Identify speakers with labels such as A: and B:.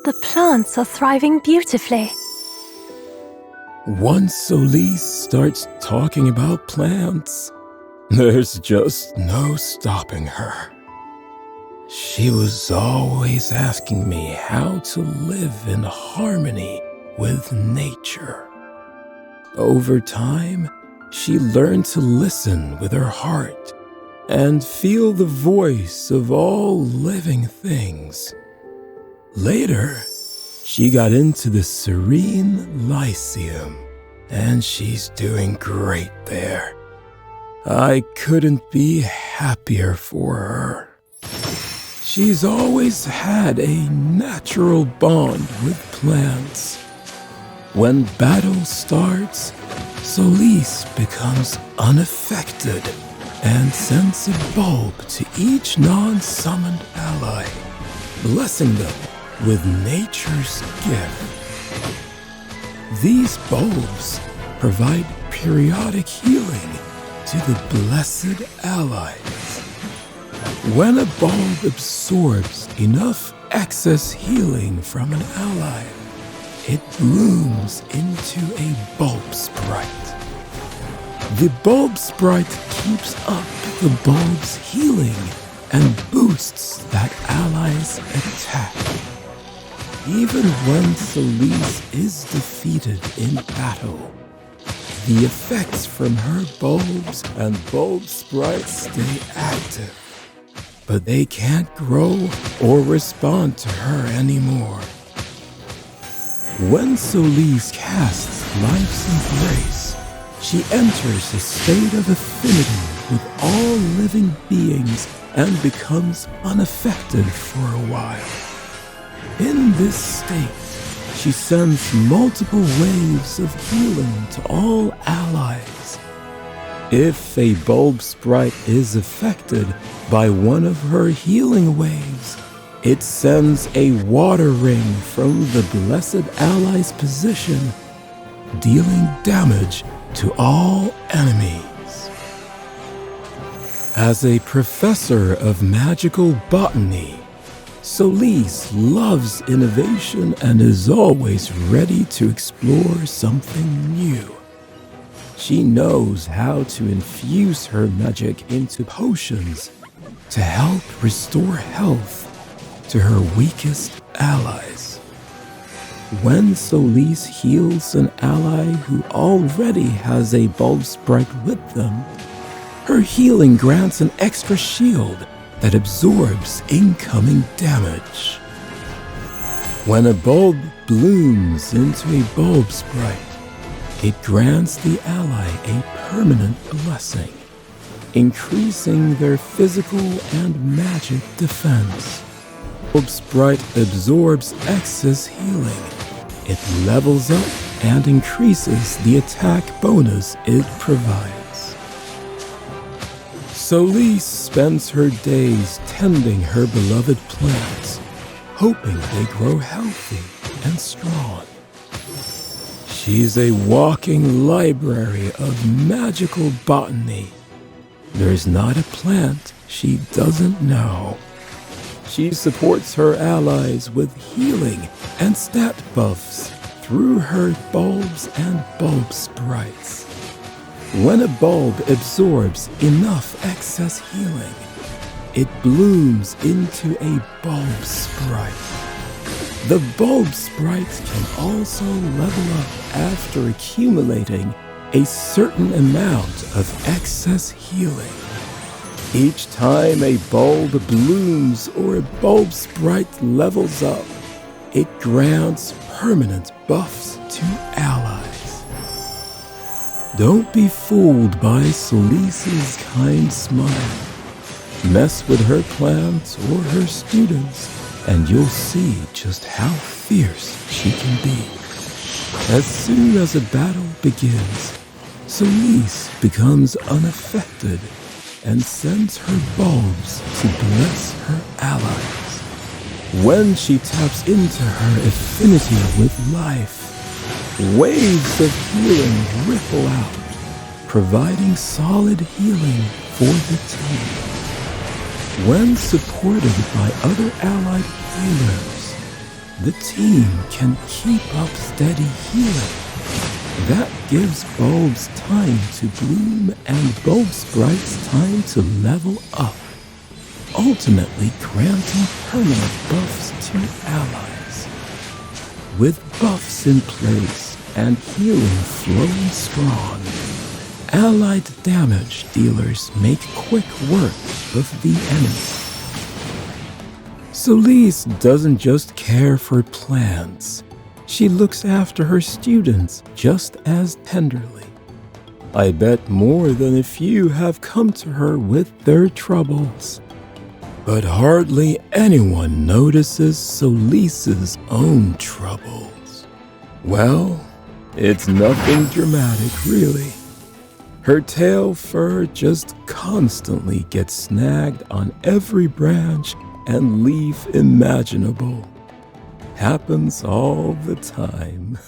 A: The plants are thriving beautifully.
B: Once Solise starts talking about plants, there's just no stopping her. She was always asking me how to live in harmony with nature. Over time, she learned to listen with her heart and feel the voice of all living things. Later, she got into the serene Lyceum, and she's doing great there. I couldn't be happier for her. She's always had a natural bond with plants. When battle starts, Solis becomes unaffected and sends a bulb to each non-summoned ally, blessing them with nature's gift. These bulbs provide periodic healing to the blessed allies. When a bulb absorbs enough excess healing from an ally, it blooms into a bulb sprite. The bulb sprite keeps up the bulb's healing and boosts that ally's attack. Even when Solise is defeated in battle, the effects from her bulbs and bulb sprites stay active, but they can't grow or respond to her anymore. When Solise casts Life's Embrace, she enters a state of affinity with all living beings and becomes unaffected for a while. In this state, she sends multiple waves of healing to all allies. If a bulb sprite is affected by one of her healing waves, it sends a water ring from the blessed ally's position, dealing damage to all enemies. As a professor of magical botany, Solise loves innovation and is always ready to explore something new. She knows how to infuse her magic into potions to help restore health to her weakest allies. When Solise heals an ally who already has a bulb sprite with them, her healing grants an extra shield that absorbs incoming damage. When a bulb blooms into a bulb sprite, it grants the ally a permanent blessing, increasing their physical and magic defense. Bulb sprite absorbs excess healing. It levels up and increases the attack bonus it provides. Solise spends her days tending her beloved plants, hoping they grow healthy and strong. She's a walking library of magical botany. There's not a plant she doesn't know. She supports her allies with healing and stat buffs through her bulbs and bulb sprites. When a bulb absorbs enough excess healing, it blooms into a bulb sprite. The bulb sprite can also level up after accumulating a certain amount of excess healing. Each time a bulb blooms or a bulb sprite levels up, it grants permanent buffs to allies. Don't be fooled by Solise's kind smile. Mess with her plants or her students, and you'll see just how fierce she can be. As soon as a battle begins, Solise becomes unaffected and sends her bulbs to bless her allies. When she taps into her affinity with life, waves of healing ripple out, providing solid healing for the team. When supported by other allied healers, the team can keep up steady healing. That gives bulbs time to bloom and bulb sprites time to level up, ultimately granting permanent buffs to allies. With buffs in place and healing flowing strong, allied damage dealers make quick work of the enemy. Solise doesn't just care for plants. She looks after her students just as tenderly. I bet more than a few have come to her with their troubles. But hardly anyone notices Solise's own troubles. Well, it's nothing dramatic, really. Her tail fur just constantly gets snagged on every branch and leaf imaginable. Happens all the time.